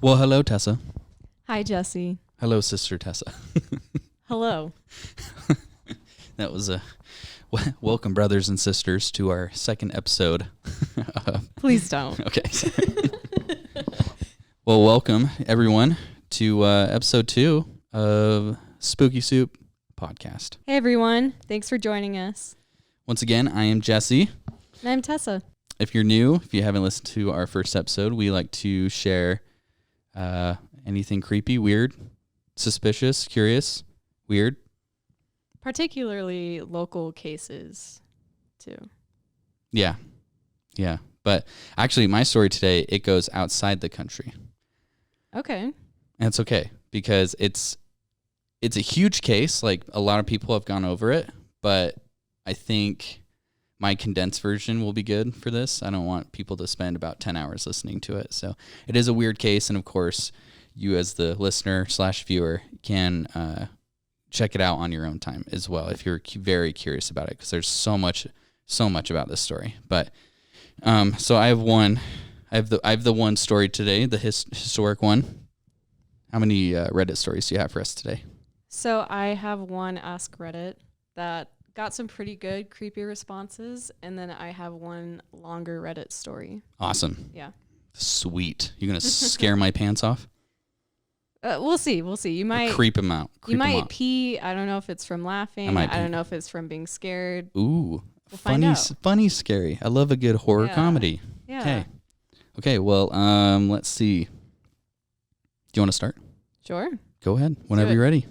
Well, hello, Tessa. Hi, Jesse. Hello, Sister Tessa. Hello. That was a welcome, brothers and sisters, to our second episode. Please don't. Okay. Well, welcome, everyone, to episode 2 of Spooky Soup Podcast. Hey, everyone. Thanks for joining us. Once again, I am Jesse. And I'm Tessa. If you're new, if you haven't listened to our first episode, we like to share anything creepy, weird, suspicious, curious, weird. Particularly local cases, too. Yeah. But actually, my story today, it goes outside the country. Okay. And it's okay because it's a huge case. Like, a lot of people have gone over it, but I think my condensed version will be good for this. I don't want people to spend about 10 hours listening to it. So it is a weird case. And of course, you as the listener / viewer can check it out on your own time as well if you're very curious about it, because there's so much about this story. But so I have the one story today, the historic one. How many Reddit stories do you have for us today? So I have one Askreddit that got some pretty good creepy responses, and then I have one longer Reddit story. Awesome. Yeah. Sweet. You gonna scare my pants off? We'll see. You might creep them out. You might pee. I don't know if it's from laughing. I don't know if it's from being scared. Ooh, we'll funny, scary. I love a good horror comedy. Yeah. Okay. Well, let's see. Do you want to start? Sure. Go ahead. Whenever you're ready.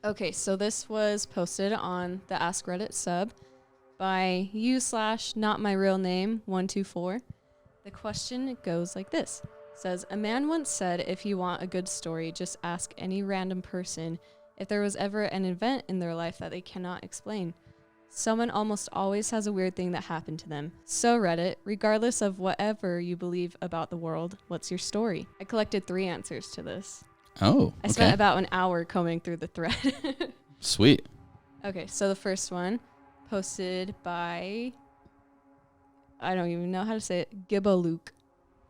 Okay, so this was posted on the Ask Reddit sub by you/notmyrealname124. The question goes like this. It says, a man once said, if you want a good story, just ask any random person if there was ever an event in their life that they cannot explain. Someone almost always has a weird thing that happened to them. So Reddit, regardless of whatever you believe about the world, what's your story? I collected 3 answers to this. Oh, okay. I spent about an hour combing through the thread. Sweet. Okay, so the first one, posted by, I don't even know how to say it, Gibalook.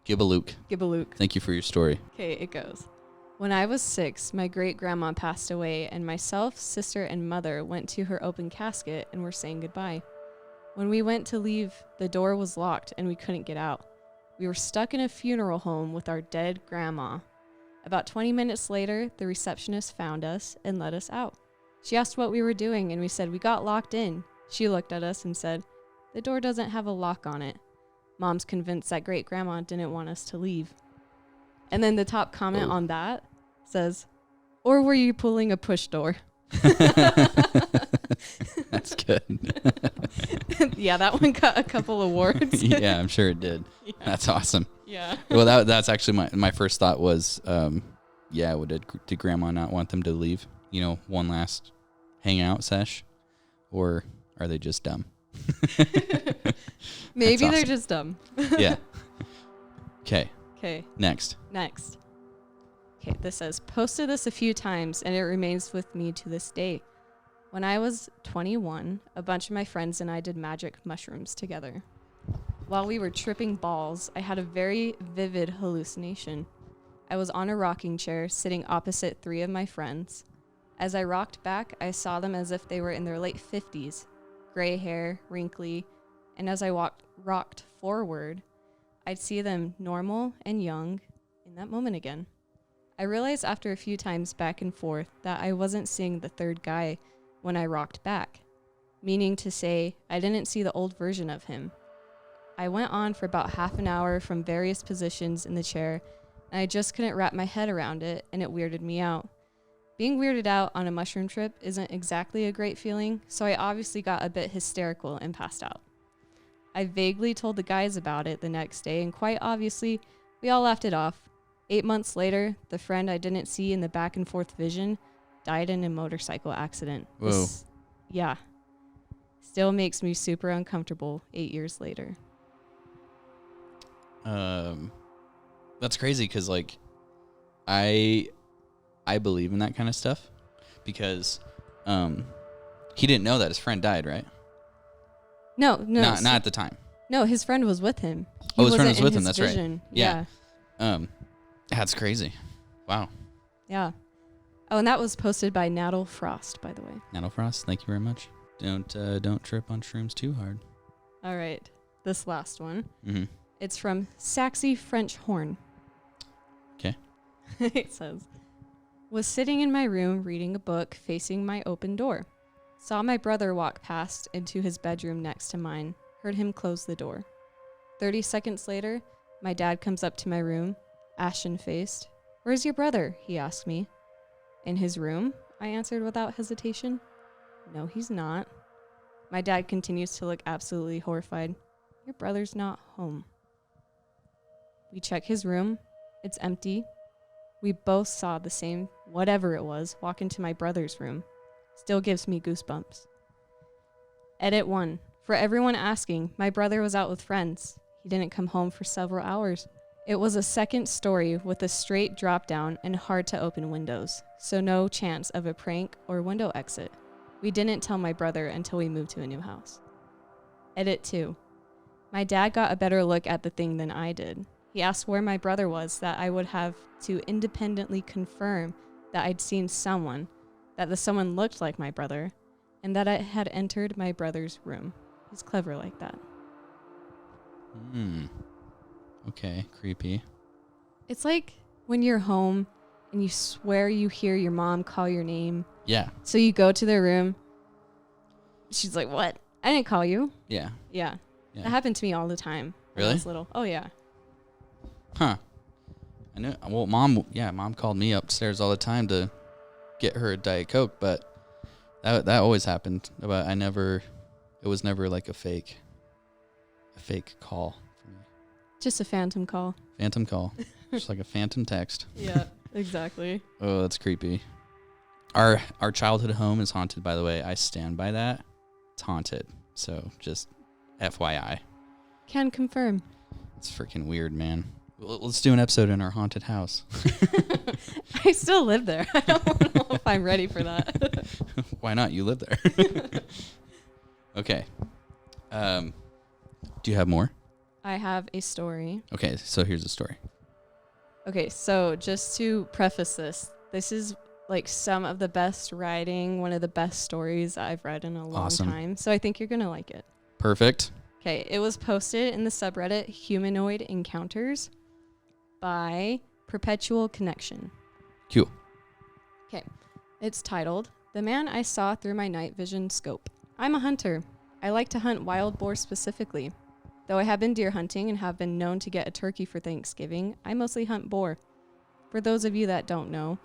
Thank you for your story. Okay, it goes. When I was 6, my great-grandma passed away, and myself, sister, and mother went to her open casket and were saying goodbye. When we went to leave, the door was locked and we couldn't get out. We were stuck in a funeral home with our dead grandma. About 20 minutes later, the receptionist found us and let us out. She asked what we were doing, and we said we got locked in. She looked at us and said, the door doesn't have a lock on it. Mom's convinced that great-grandma didn't want us to leave. And then the top comment on that says, or were you pulling a push door? That's good. Yeah, that one got a couple awards. Yeah, I'm sure it did. Yeah. That's awesome. Yeah. Well, that's actually my first thought was, did Grandma not want them to leave? You know, one last hangout sesh, or are they just dumb? Maybe awesome. They're just dumb. Yeah. Okay. Next. Okay, this says, posted this a few times and it remains with me to this day. When I was 21, a bunch of my friends and I did magic mushrooms together. While we were tripping balls, I had a very vivid hallucination. I was on a rocking chair sitting opposite 3 of my friends. As I rocked back, I saw them as if they were in their late 50s, gray hair, wrinkly, and as I rocked forward, I'd see them normal and young in that moment again. I realized after a few times back and forth that I wasn't seeing the third guy when I rocked back, meaning to say I didn't see the old version of him. I went on for about half an hour from various positions in the chair, and I just couldn't wrap my head around it, and it weirded me out. Being weirded out on a mushroom trip isn't exactly a great feeling, so I obviously got a bit hysterical and passed out. I vaguely told the guys about it the next day, and quite obviously, we all laughed it off. 8 months later, the friend I didn't see in the back and forth vision died in a motorcycle accident. Whoa. Yeah. Still makes me super uncomfortable 8 years later. That's crazy because, like, I believe in that kind of stuff because he didn't know that his friend died, right? No. Not at the time. No, his friend was with him. His friend was with him. That's vision. Right. Yeah. That's crazy. Wow. Yeah. Oh, and that was posted by Natal Frost, by the way. Natal Frost, thank you very much. Don't trip on shrooms too hard. All right. This last one. Mm-hmm. It's from Saxy French Horn. Okay. It says, was sitting in my room reading a book facing my open door. Saw my brother walk past into his bedroom next to mine. Heard him close the door. 30 seconds later, my dad comes up to my room, ashen-faced. Where's your brother? He asked me. In his room, I answered without hesitation. No, he's not. My dad continues to look absolutely horrified. Your brother's not home. We check his room. It's empty. We both saw the same, whatever it was, walk into my brother's room. Still gives me goosebumps. Edit 1. For everyone asking, my brother was out with friends. He didn't come home for several hours. It was a second story with a straight drop down and hard to open windows, so no chance of a prank or window exit. We didn't tell my brother until we moved to a new house. Edit 2. My dad got a better look at the thing than I did. He asked where my brother was, that I would have to independently confirm that I'd seen someone, that the someone looked like my brother, and that I had entered my brother's room. He's clever like that. Okay, creepy. It's like when you're home and you swear you hear your mom call your name. Yeah. So you go to their room. She's like, what? I didn't call you. Yeah. Yeah. That happened to me all the time. When Really? I was little. Oh, yeah. Huh. I know. Well, mom called me upstairs all the time to get her a Diet Coke, but that always happened. But it was never like a fake call for me. Just a phantom call. Phantom call. Just like a phantom text. Yeah, exactly. Oh, that's creepy. Our childhood home is haunted, by the way. I stand by that. It's haunted. So just FYI. Can confirm. It's freaking weird, man. Let's do an episode in our haunted house. I still live there. I don't know if I'm ready for that. Why not? You live there. Okay. Do you have more? I have a story. Okay, so here's the story. Okay, so just to preface this is like some of the best writing, one of the best stories I've read in a long time. So I think you're going to like it. Perfect. Okay, it was posted in the subreddit Humanoidencounters by Perpetual Connection. Cool. Okay, it's titled, The Man I Saw Through My Night Vision Scope. I'm a hunter. I like to hunt wild boar specifically. Though I have been deer hunting and have been known to get a turkey for Thanksgiving, I mostly hunt boar. For those of you that don't know,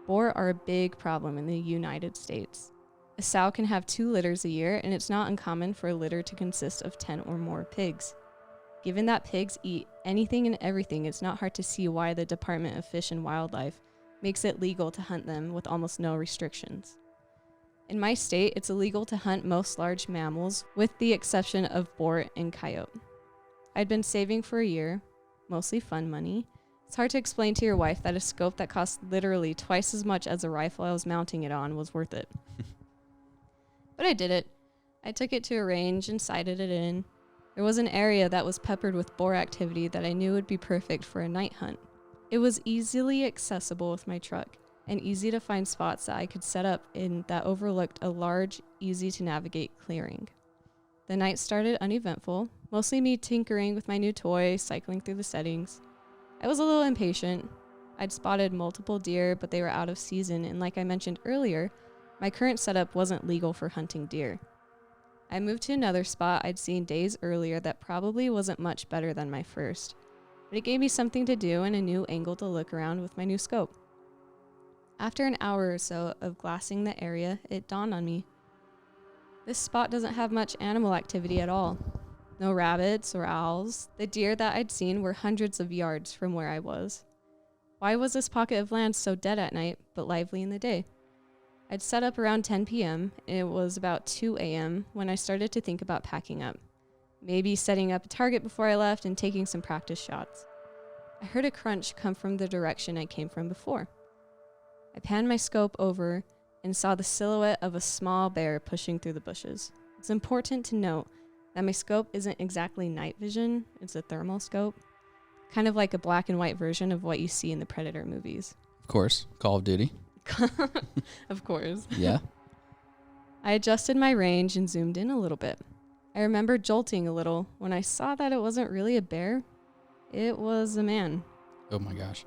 boar are a big problem in the United States. A sow can have 2 litters a year, and it's not uncommon for a litter to consist of 10 or more pigs. Given that pigs eat anything and everything, it's not hard to see why the Department of Fish and Wildlife makes it legal to hunt them with almost no restrictions. In my state, it's illegal to hunt most large mammals, with the exception of boar and coyote. I'd been saving for a year, mostly fun money. It's hard to explain to your wife that a scope that cost literally twice as much as the rifle I was mounting it on was worth it. But I did it. I took it to a range and sighted it in. There was an area that was peppered with boar activity that I knew would be perfect for a night hunt. It was easily accessible with my truck, and easy to find spots that I could set up in that overlooked a large, easy to navigate clearing. The night started uneventful, mostly me tinkering with my new toy, cycling through the settings. I was a little impatient. I'd spotted multiple deer, but they were out of season, and like I mentioned earlier, my current setup wasn't legal for hunting deer. I moved to another spot I'd seen days earlier that probably wasn't much better than my first, but it gave me something to do and a new angle to look around with my new scope. After an hour or so of glassing the area, it dawned on me. This spot doesn't have much animal activity at all. No rabbits or owls. The deer that I'd seen were hundreds of yards from where I was. Why was this pocket of land so dead at night, but lively in the day? I'd set up around 10 p.m., and it was about 2 a.m. when I started to think about packing up. Maybe setting up a target before I left and taking some practice shots. I heard a crunch come from the direction I came from before. I panned my scope over and saw the silhouette of a small bear pushing through the bushes. It's important to note that my scope isn't exactly night vision, it's a thermal scope. kind of like a black and white version of what you see in the Predator movies. Of course, Call of Duty. Of course. Yeah. I adjusted my range and zoomed in a little bit. I remember jolting a little when I saw that it wasn't really a bear. It was a man. Oh my gosh.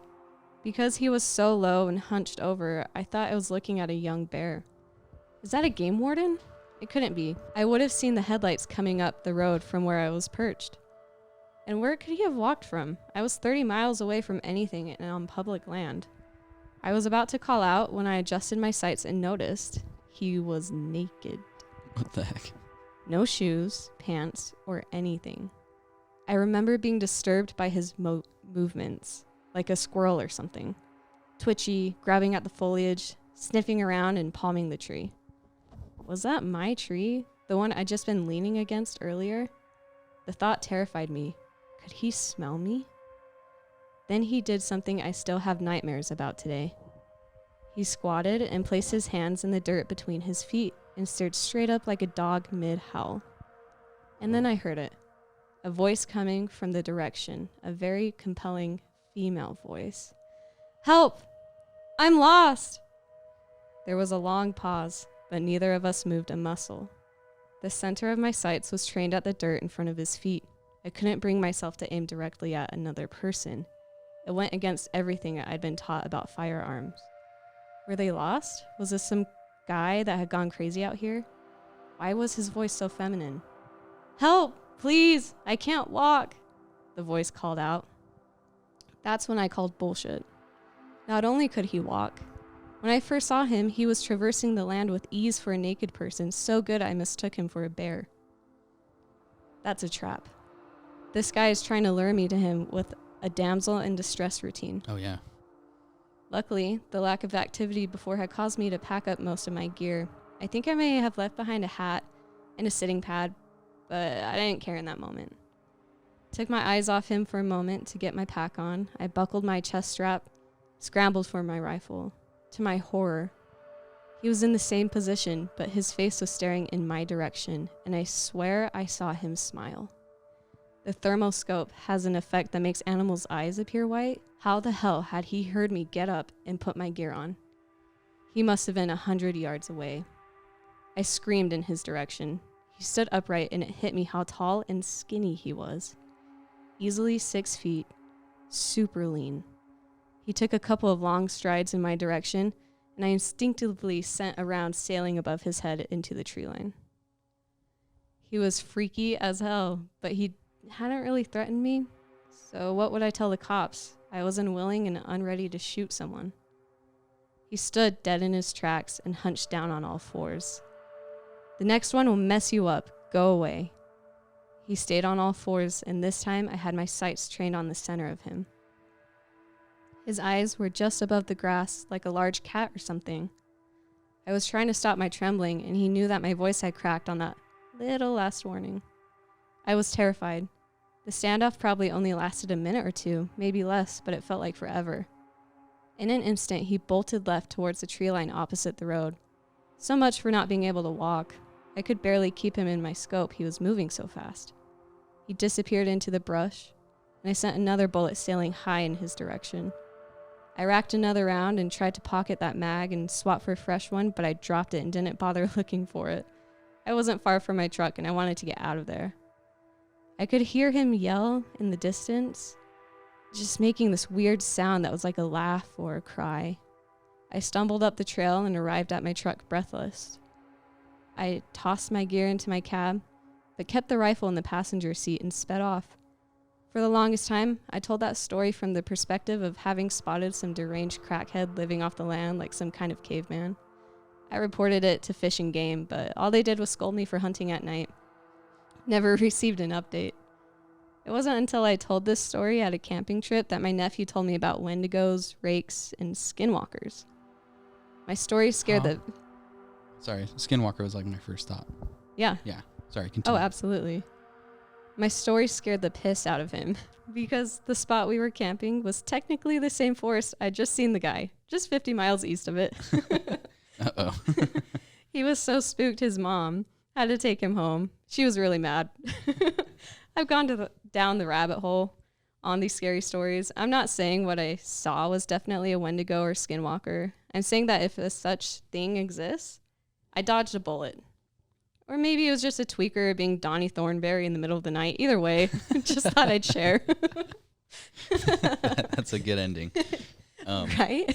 Because he was so low and hunched over, I thought I was looking at a young bear. Is that a game warden? It couldn't be. I would have seen the headlights coming up the road from where I was perched. And where could he have walked from? I was 30 miles away from anything and on public land. I was about to call out when I adjusted my sights and noticed he was naked. What the heck? No shoes, pants, or anything. I remember being disturbed by his movements, like a squirrel or something. Twitchy, grabbing at the foliage, sniffing around and palming the tree. Was that my tree? The one I'd just been leaning against earlier? The thought terrified me. Could he smell me? Then he did something I still have nightmares about today. He squatted and placed his hands in the dirt between his feet and stared straight up like a dog mid-howl. And then I heard it. A voice coming from the direction, a very compelling female voice. Help! I'm lost! There was a long pause, but neither of us moved a muscle. The center of my sights was trained at the dirt in front of his feet. I couldn't bring myself to aim directly at another person. It went against everything I'd been taught about firearms. Were they lost? Was this some guy that had gone crazy out here? Why was his voice so feminine? Help! Please! I can't walk! The voice called out. That's when I called bullshit. Not only could he walk, when I first saw him, he was traversing the land with ease for a naked person, so good I mistook him for a bear. That's a trap. This guy is trying to lure me to him with a damsel in distress routine. Oh, yeah. Luckily, the lack of activity before had caused me to pack up most of my gear. I think I may have left behind a hat and a sitting pad, but I didn't care in that moment. Took my eyes off him for a moment to get my pack on. I buckled my chest strap, scrambled for my rifle. To my horror, he was in the same position, but his face was staring in my direction, and I swear I saw him smile. The thermoscope has an effect that makes animals' eyes appear white. How the hell had he heard me get up and put my gear on? He must have been 100 yards away. I screamed in his direction. He stood upright, and it hit me how tall and skinny he was. Easily 6 feet, super lean. He took a couple of long strides in my direction, and I instinctively sent a round sailing above his head into the tree line. He was freaky as hell, but he hadn't really threatened me, so what would I tell the cops? I was unwilling and unready to shoot someone. He stood dead in his tracks and hunched down on all fours. The next one will mess you up. Go away. He stayed on all fours, and this time I had my sights trained on the center of him. His eyes were just above the grass, like a large cat or something. I was trying to stop my trembling, and he knew that my voice had cracked on that little last warning. I was terrified. The standoff probably only lasted a minute or two, maybe less, but it felt like forever. In an instant, he bolted left towards the tree line opposite the road. So much for not being able to walk. I could barely keep him in my scope, he was moving so fast. He disappeared into the brush, and I sent another bullet sailing high in his direction. I racked another round and tried to pocket that mag and swap for a fresh one, but I dropped it and didn't bother looking for it. I wasn't far from my truck, and I wanted to get out of there. I could hear him yell in the distance, just making this weird sound that was like a laugh or a cry. I stumbled up the trail and arrived at my truck breathless. I tossed my gear into my cab, but kept the rifle in the passenger seat and sped off. For the longest time, I told that story from the perspective of having spotted some deranged crackhead living off the land like some kind of caveman. I reported it to Fish and Game, but all they did was scold me for hunting at night. Never received an update. It wasn't until I told this story at a camping trip that my nephew told me about wendigos, rakes, and skinwalkers. My story scared the... Sorry, skinwalker was like my first thought. Yeah. Yeah, sorry, continue. Oh, absolutely. My story scared the piss out of him because the spot we were camping was technically the same forest I'd just seen the guy, just 50 miles east of it. Uh-oh. He was so spooked his mom had to take him home. She was really mad. I've gone down the rabbit hole. on these scary stories. I'm not saying what I saw was definitely a Wendigo or skinwalker. I'm saying that if a such thing exists, I dodged a bullet. Or maybe it was just a tweaker being Donnie Thornberry in the middle of the night. Either way, just thought I'd share. That's a good ending. Right?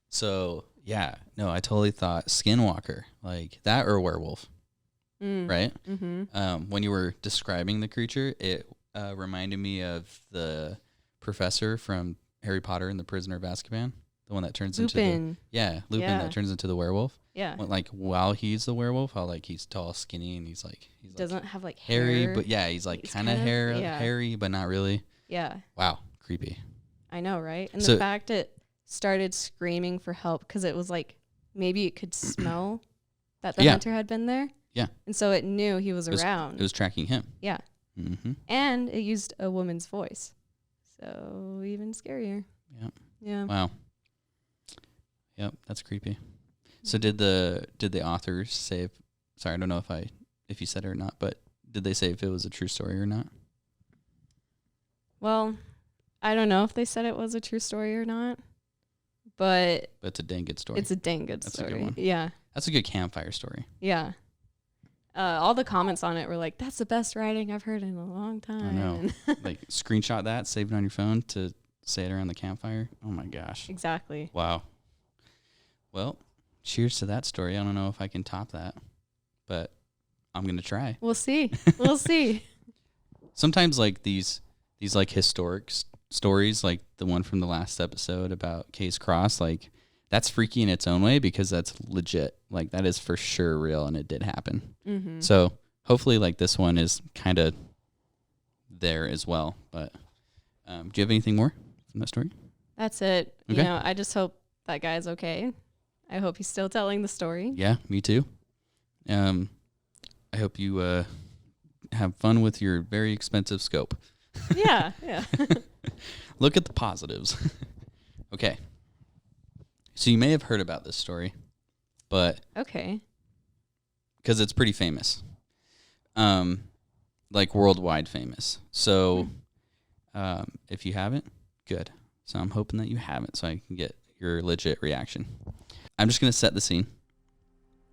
So, yeah. No, I totally thought skinwalker, like that or werewolf. Right? Mm-hmm. When you were describing the creature, it reminded me of the professor from Harry Potter and the Prisoner of Azkaban. The one that turns Lupin. Lupin that turns into the werewolf. Yeah. Like while he's the werewolf, how like he's tall, skinny, and he's doesn't have like hairy, hair. but yeah, he's like kind of hairy, but not really. Yeah. Wow, creepy. I know, right? And the fact it started screaming for help because it was like maybe it could smell that the hunter had been there. Yeah. And so it knew he was around. It was tracking him. Yeah. Mm-hmm. And it used a woman's voice, so even scarier. Yeah. Yeah. Wow. Yep, that's creepy. So did the authors say? Sorry, I don't know if you said it or not, but did they say if it was a true story or not? Well, I don't know if they said it was a true story or not, but it's a dang good story. It's a dang good story. A good one. Yeah. That's a good campfire story. Yeah. All the comments on it were like, "That's the best writing I've heard in a long time." I know. Like screenshot that, save it on your phone to say it around the campfire. Oh my gosh. Exactly. Wow. Well, cheers to that story. I don't know if I can top that, but I'm going to try. We'll see. We'll see. Sometimes like these like historic stories, like the one from the last episode about Case Cross, like that's freaky in its own way because that's legit. Like that is for sure real and it did happen. Mm-hmm. So hopefully like this one is kind of there as well. But do you have anything more from that story? That's it. Okay. You know, I just hope that guy's okay. I hope he's still telling the story. Yeah, me too. I hope you have fun with your very expensive scope. Yeah. Look at the positives. Okay. So you may have heard about this story, but okay, because it's pretty famous, like worldwide famous. So, if you haven't, good. So I'm hoping that you haven't, so I can get your legit reaction. I'm just gonna set the scene.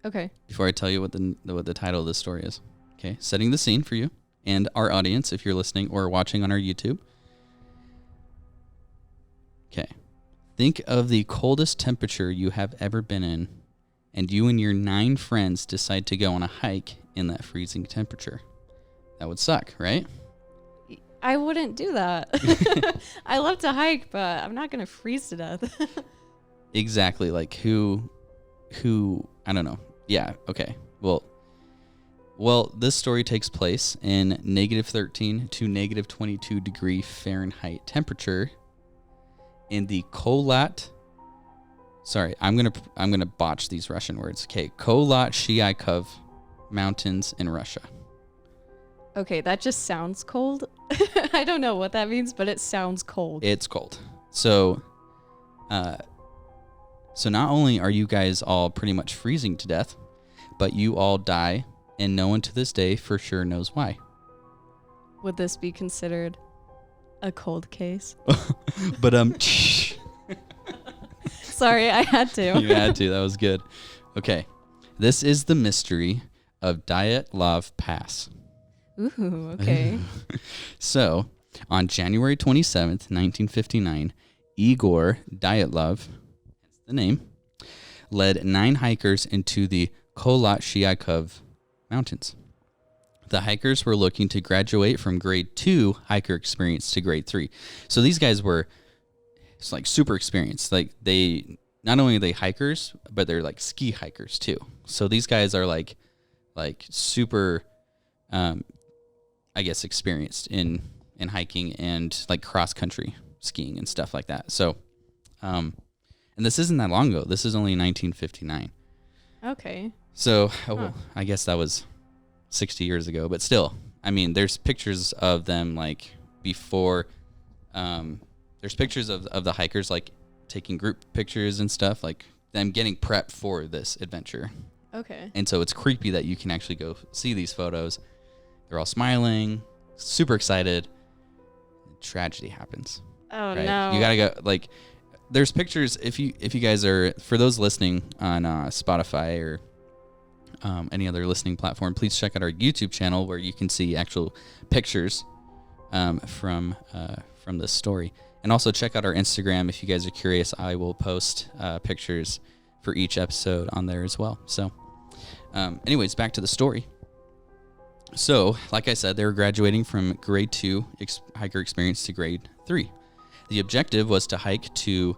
Okay. Before I tell you what the title of this story is. Okay, setting the scene for you and our audience if you're listening or watching on our YouTube. Okay. Think of the coldest temperature you have ever been in, and you and your 9 friends decide to go on a hike in that freezing temperature. That would suck, right? I wouldn't do that. I love to hike, but I'm not going to freeze to death. Exactly. Like who, I don't know. Yeah. Okay. Well, this story takes place in -13 to -22 degree Fahrenheit temperature in the Sorry, I'm gonna botch these Russian words. Okay, Kolat-Shiakov Mountains in Russia. Okay, that just sounds cold. I don't know what that means, but it sounds cold. It's cold. So not only are you guys all pretty much freezing to death, but you all die, and no one to this day for sure knows why. Would this be considered a cold case? But Sorry, I had to. You had to. That was good. Okay. This is the mystery of Dyatlov Pass. Ooh, okay. So, on January 27th, 1959, Igor Dyatlov, that's the name, led 9 hikers into the Kolat-Shiakov Mountains. The hikers were looking to graduate from grade 2 hiker experience to grade 3. So these guys were like super experienced. Like they, not only are they hikers, but they're like ski hikers too. So these guys are like super, I guess, experienced in hiking and like cross country skiing and stuff like that. So, and this isn't that long ago. This is only 1959. Okay. So, I guess that was 60 years ago, but still, I mean, there's pictures of them like before, there's pictures of the hikers like taking group pictures and stuff, like them getting prepped for this adventure. Okay. And so it's creepy that you can actually go see these photos. They're all smiling, super excited, tragedy happens. Oh right? no. You gotta go like. There's pictures if you guys are, for those listening on Spotify or any other listening platform, please check out our YouTube channel where you can see actual pictures from this story, and also check out our Instagram if you guys are curious. I will post pictures for each episode on there as well. So, anyways, back to the story. So, like I said, they were graduating from grade 2 hiker experience to grade 3. The objective was to hike to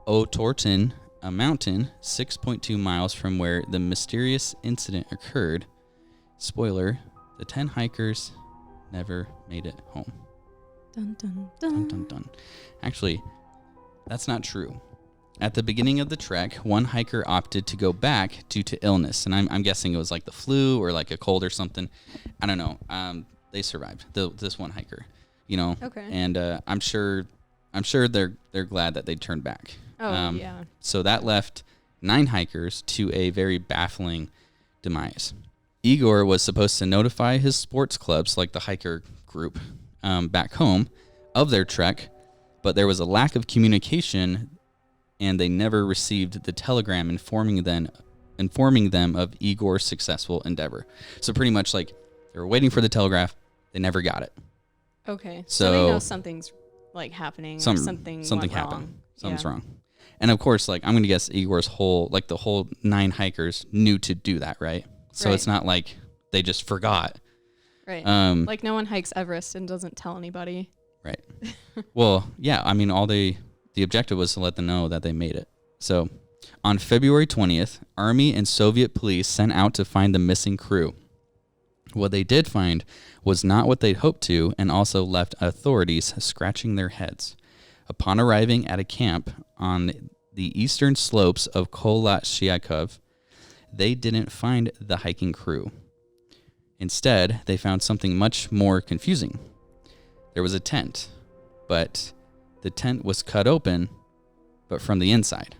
O'Torton, a mountain 6.2 miles from where the mysterious incident occurred. Spoiler, the 10 hikers never made it home. Dun, dun, dun. Dun, dun, dun. Actually, that's not true. At the beginning of the trek, one hiker opted to go back due to illness, and I'm guessing it was like the flu or like a cold or something. I don't know. They survived. This one hiker, Okay. And I'm sure they're glad that they turned back. Oh, yeah. So that left 9 hikers to a very baffling demise. Igor was supposed to notify his sports clubs, like the hiker group, back home of their trek, but there was a lack of communication, and they never received the telegram informing them of Igor's successful endeavor. So pretty much like they were waiting for the telegraph, they never got it. Okay. So they know something's like happening. Or something went happened. wrong. Something's wrong. And of course, like I'm going to guess Igor's the whole 9 hikers knew to do that, right? So It's not like they just forgot. Right. Like no one hikes Everest and doesn't tell anybody. Right. Well, yeah, I mean, the objective was to let them know that they made it. So on February 20th, Army and Soviet police sent out to find the missing crew. What they did find was not what they'd hoped to, and also left authorities scratching their heads. Upon arriving at a camp on the eastern slopes of Kholat-Shyakov, they didn't find the hiking crew. Instead, they found something much more confusing. There was a tent, but the tent was cut open, but from the inside.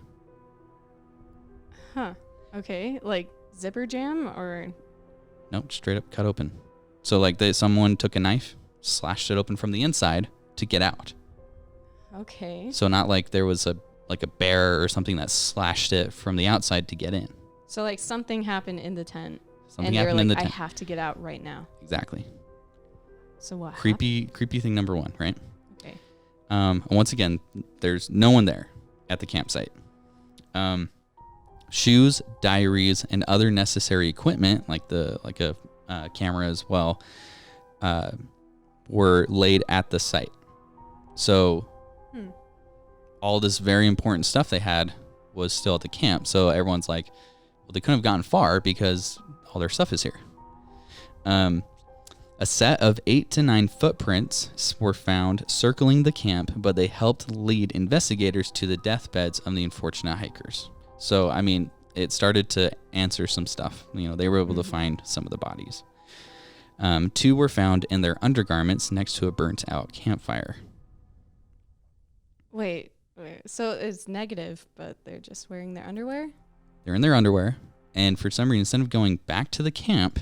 Huh. Okay. Like zipper jam or? Nope, straight up cut open. So like someone took a knife, slashed it open from the inside to get out. Okay. So not like there was a bear or something that slashed it from the outside to get in. So like something happened in the tent. Something and they were happened like, in the tent. I have to get out right now. Exactly. So what? Creepy thing number 1, right? Okay. Once again, there's no one there at the campsite. Shoes, diaries, and other necessary equipment, like a camera as well, were laid at the site. So all this very important stuff they had was still at the camp. So everyone's like, well, they couldn't have gotten far because all their stuff is here. A set of 8 to 9 footprints were found circling the camp, but they helped lead investigators to the deathbeds of the unfortunate hikers. So, I mean, it started to answer some stuff. They were able to find some of the bodies. 2 were found in their undergarments next to a burnt-out campfire. Wait. So it's negative, but they're just wearing their underwear? They're in their underwear, and for some reason, instead of going back to the camp,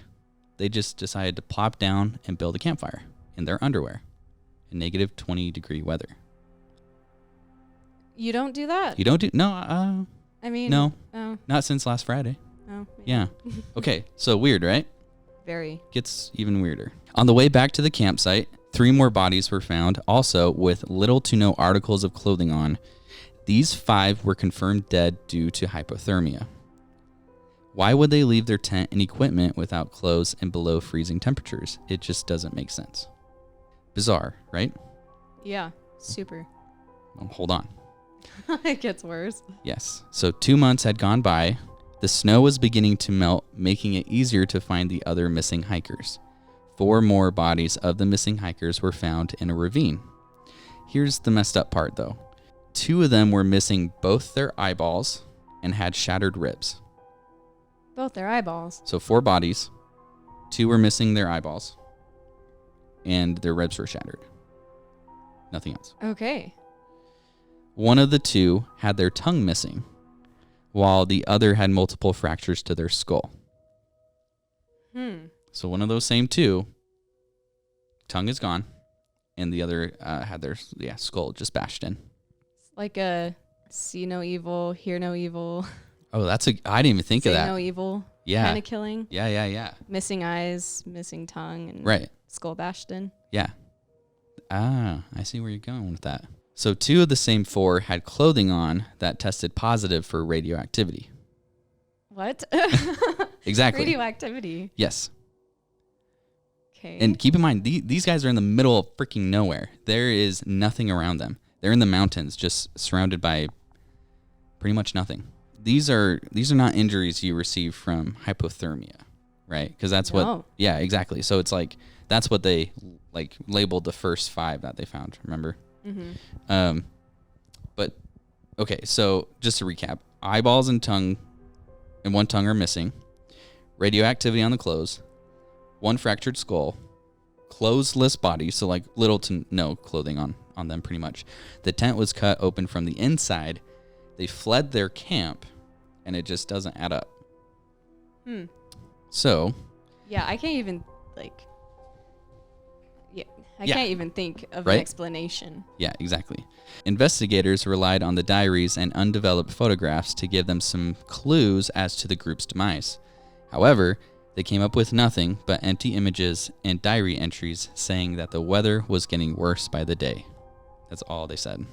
they just decided to plop down and build a campfire in their underwear in negative 20-degree weather. You don't do that? You don't do... No, I mean... No, Oh. not since last Friday. Oh. Yeah. Okay, so weird, right? Very. Gets even weirder. On the way back to the campsite, 3 more bodies were found, also with little to no articles of clothing on. These 5 were confirmed dead due to hypothermia. Why would they leave their tent and equipment without clothes and below freezing temperatures? It just doesn't make sense. Bizarre, right? Yeah, super. Well, hold on. It gets worse. Yes. So 2 months had gone by. The snow was beginning to melt, making it easier to find the other missing hikers. 4 more bodies of the missing hikers were found in a ravine. Here's the messed up part, though. 2 of them were missing both their eyeballs and had shattered ribs. Both their eyeballs. So 4 bodies. 2 were missing their eyeballs. And their ribs were shattered. Nothing else. Okay. 1 of the 2 had their tongue missing, while the other had multiple fractures to their skull. So one of those same 2, tongue is gone, and the other had their skull just bashed in. It's like a see no evil, hear no evil. Oh, I didn't even think of that. Say no evil. Yeah. Kind of killing. Yeah. Missing eyes, missing tongue, and Right. skull bashed in. Yeah. Ah, I see where you're going with that. So 2 of the same 4 had clothing on that tested positive for radioactivity. What? Exactly. Radioactivity. Yes. Okay. And keep in mind, these guys are in the middle of freaking nowhere. There is nothing around them. They're in the mountains, just surrounded by pretty much nothing. These are not injuries you receive from hypothermia, right? Because that's what. Yeah, exactly. So it's like that's what they like labeled the first 5 that they found. Remember? Mm-hmm. But okay, so just to recap, eyeballs and one tongue are missing. Radioactivity on the clothes. 1 fractured skull. Clothesless body, so like little to no clothing on them pretty much. The tent was cut open from the inside. They fled their camp, and it just doesn't add up. So. Yeah, I can't even can't even think of an explanation. Yeah, exactly. Investigators relied on the diaries and undeveloped photographs to give them some clues as to the group's demise. However, they came up with nothing but empty images and diary entries saying that the weather was getting worse by the day. That's all they said.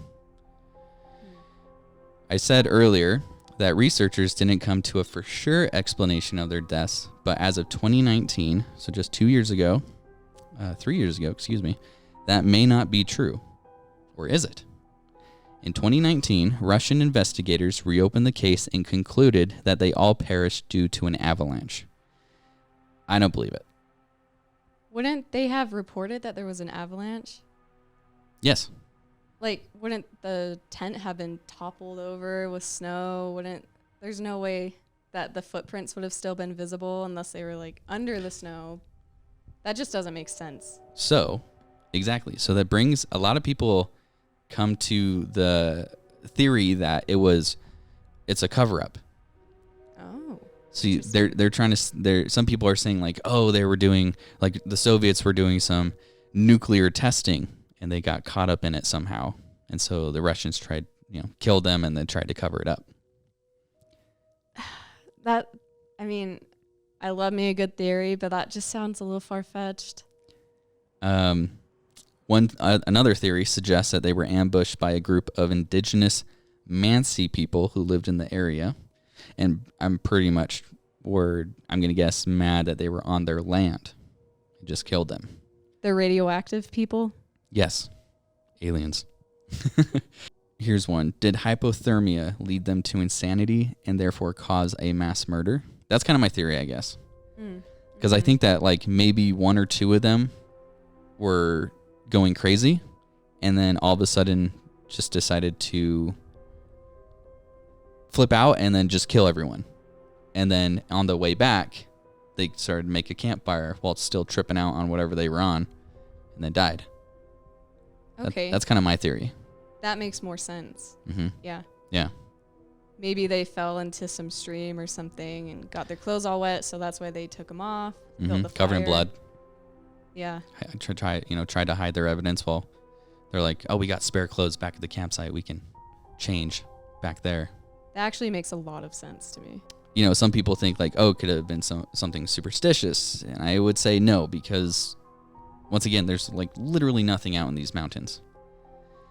I said earlier that researchers didn't come to a for sure explanation of their deaths, but as of 2019, so just 3 years ago, that may not be true. Or is it? In 2019, Russian investigators reopened the case and concluded that they all perished due to an avalanche. I don't believe it. Wouldn't they have reported that there was an avalanche? Yes. Like, wouldn't the tent have been toppled over with snow? There's no way that the footprints would have still been visible unless they were like under the snow. That just doesn't make sense. So, exactly. So that brings a lot of people come to the theory that it's a cover up. Oh. See, they're trying to. Some people are saying like, oh, they were doing like the Soviets were doing some nuclear testing and they got caught up in it somehow, and so the Russians tried, kill them and then tried to cover it up. I love me a good theory, but that just sounds a little far-fetched. Another theory suggests that they were ambushed by a group of indigenous Mansi people who lived in the area, and I'm pretty much I'm going to guess mad that they were on their land. Just killed them. They're radioactive people? Yes. Aliens. Here's one. Did hypothermia lead them to insanity and therefore cause a mass murder? That's kind of my theory, I guess. Because I think that like maybe 1 or 2 of them were going crazy and then all of a sudden just decided to flip out and then just kill everyone. And then on the way back, they started to make a campfire while still tripping out on whatever they were on and then died. Okay. That's kind of my theory. That makes more sense. Mm-hmm. Yeah. Yeah. Maybe they fell into some stream or something and got their clothes all wet, so that's why they took them off. Built the covered in fire. blood. Yeah. Tried to hide their evidence while they're like, oh, we got spare clothes back at the campsite. We can change back there. That actually makes a lot of sense to me. Some people think like, oh, it could have been something superstitious. And I would say no, because once again, there's like literally nothing out in these mountains.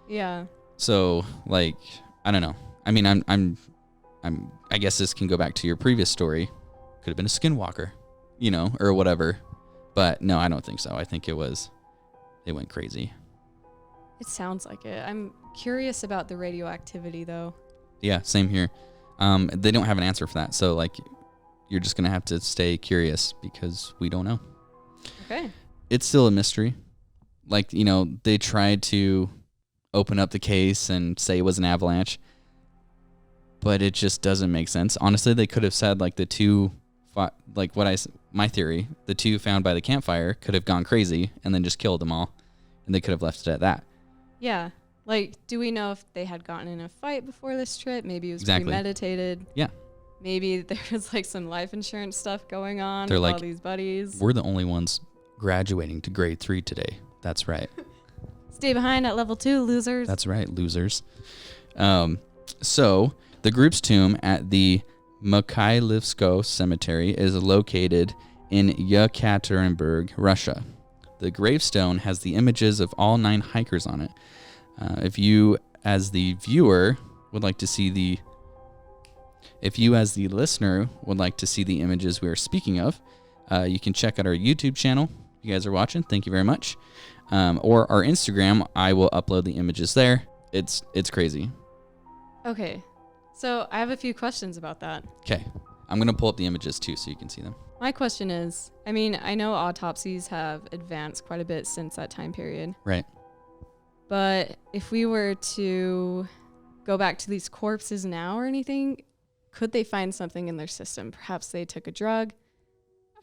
Yeah. So like, I don't know. I mean, I guess this can go back to your previous story. Could have been a skinwalker, or whatever. But no, I don't think so. I think they went crazy. It sounds like it. I'm curious about the radioactivity though. Yeah, same here. They don't have an answer for that. So like, you're just going to have to stay curious because we don't know. Okay. It's still a mystery. Like, they tried to open up the case and say it was an avalanche, but it just doesn't make sense. Honestly, they could have said like the 2, my theory, the 2 found by the campfire could have gone crazy and then just killed them all, and they could have left it at that. Yeah. Like, do we know if they had gotten in a fight before this trip? Maybe it was Exactly. premeditated. Yeah. Maybe there was like some life insurance stuff going on They're with like, all these buddies. We're the only ones graduating to grade 3 today. That's right. Stay behind at level 2, losers. That's right, losers. So the group's tomb at the Mikhailivsko Cemetery is located in Yekaterinburg, Russia. The gravestone has the images of all 9 hikers on it. If you, as the listener, would like to see the images we are speaking of, you can check out our YouTube channel. If you guys are watching, thank you very much. Or our Instagram, I will upload the images there. It's crazy. Okay, so I have a few questions about that. Okay, I'm going to pull up the images too so you can see them. My question is, I mean, I know autopsies have advanced quite a bit since that time period. Right. But if we were to go back to these corpses now or anything, could they find something in their system? Perhaps they took a drug.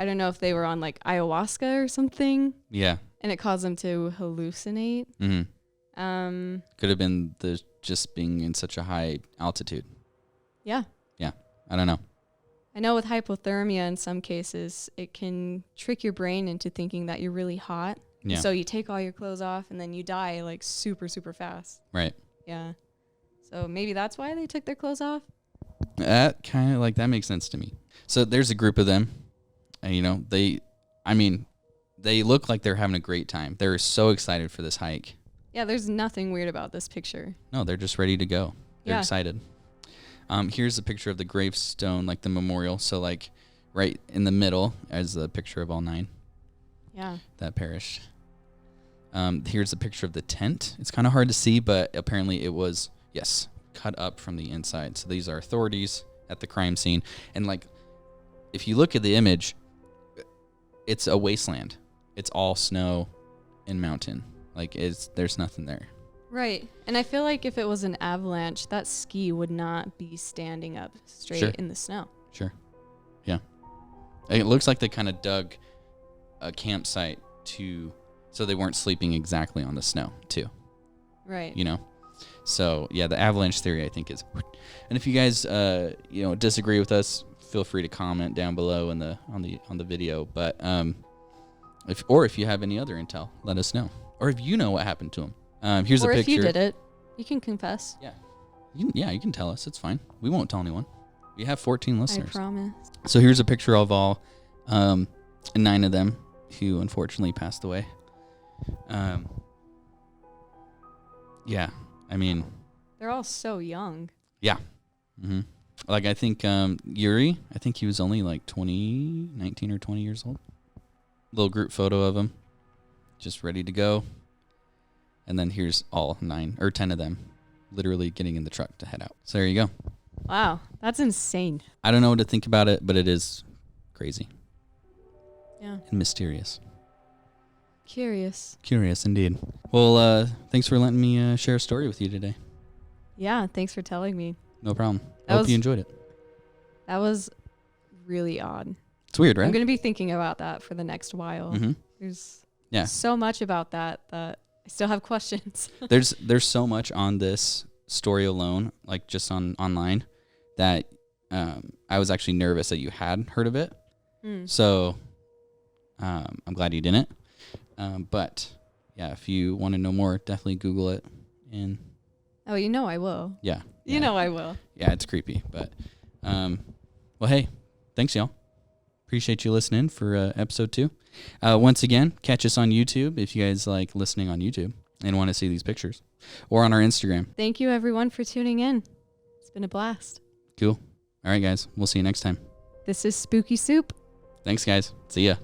I don't know if they were on like ayahuasca or something. Yeah. And it caused them to hallucinate. Mm-hmm. Could have been just being in such a high altitude. Yeah. Yeah. I don't know. I know with hypothermia in some cases, it can trick your brain into thinking that you're really hot. Yeah. So you take all your clothes off and then you die like super, super fast. Right. Yeah. So maybe that's why they took their clothes off? That kind of like, that makes sense to me. So there's a group of them. And, they look like they're having a great time. They're so excited for this hike. Yeah, there's nothing weird about this picture. No, they're just ready to go. They're Yeah. excited. Here's a picture of the gravestone, like the memorial. So like right in the middle is the picture of all 9 Yeah. that perished. Here's a picture of the tent. It's kind of hard to see, but apparently it was, yes, cut up from the inside. So these are authorities at the crime scene. And like, if you look at the image, it's a wasteland. It's all snow and mountain. Like there's nothing there. Right. And I feel like if it was an avalanche, that ski would not be standing up straight Sure. in the snow. Sure. Yeah. It looks like they kind of dug a campsite so they weren't sleeping exactly on the snow too. Right. So yeah, the avalanche theory I think is, and if you guys disagree with us, feel free to comment down below on the video. But if you have any other intel, let us know. Or if you know what happened to them. Here's a picture. Or if you did it, you can confess. Yeah. You can tell us. It's fine. We won't tell anyone. We have 14 listeners. I promise. So here's a picture of all 9 of them who unfortunately passed away. Yeah. I mean, They're all so young. yeah. Mm-hmm. Like I think Yuri, I think he was only like 19 or 20 years old. Little group photo of him, just ready to go. And then here's all 9 or 10 of them literally getting in the truck to head out. So there you go. Wow, that's insane. I don't know what to think about it, but it is crazy. Yeah. And mysterious. Curious. Curious indeed. Well, thanks for letting me share a story with you today. Yeah, thanks for telling me. No problem. Hope you enjoyed it. That was really odd. It's weird, right? I'm going to be thinking about that for the next while. Mm-hmm. There's Yeah. so much about that I still have questions. There's so much on this story alone, like just online, that I was actually nervous that you had heard of it. So I'm glad you didn't. But yeah, if you want to know more, definitely Google it. And Oh, I will. yeah. I will. Yeah, it's creepy. But well, hey, thanks y'all. Appreciate you listening for episode 2. Once again, catch us on YouTube if you guys like listening on YouTube and want to see these pictures, or on our Instagram. Thank you everyone for tuning in. It's been a blast. Cool. All right, guys. We'll see you next time. This is Spooky Soup. Thanks, guys. See ya.